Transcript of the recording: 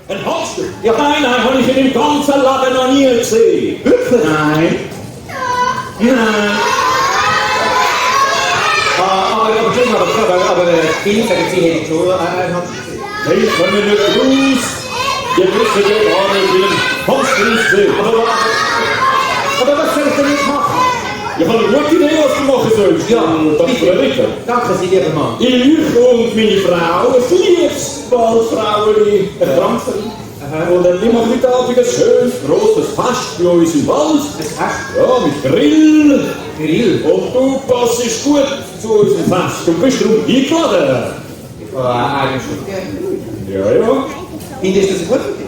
Ein Hamster? Ja, nein, habe ich in dem ganzen Laden noch nie gesehen. Wirklich? Nein. Nein. Aber viele sagen, sie hätten schon einen Hamster gesehen. Ich komme nicht raus. Ihr müsst ja gar nicht wie ein Hamster aussehen. Aber was soll ich denn jetzt machen? Ich habe eine gute Idee, was du machen sollst. Ja, das bitte. Frederike. Danke, Sie, lieber Mann. Ich und meine Frau, ein Liebesballfraueli, ein Frankfurt. Und wir machen heute Abend ein schönes, grosses Fest bei uns im Wald. Ein Fest? Ja, mit Grill. Grill? Und du passest gut zu unserem Fest und bist darum eingeladen. Eigentlich schon. Ja, ja. Findest du das eine gute Idee?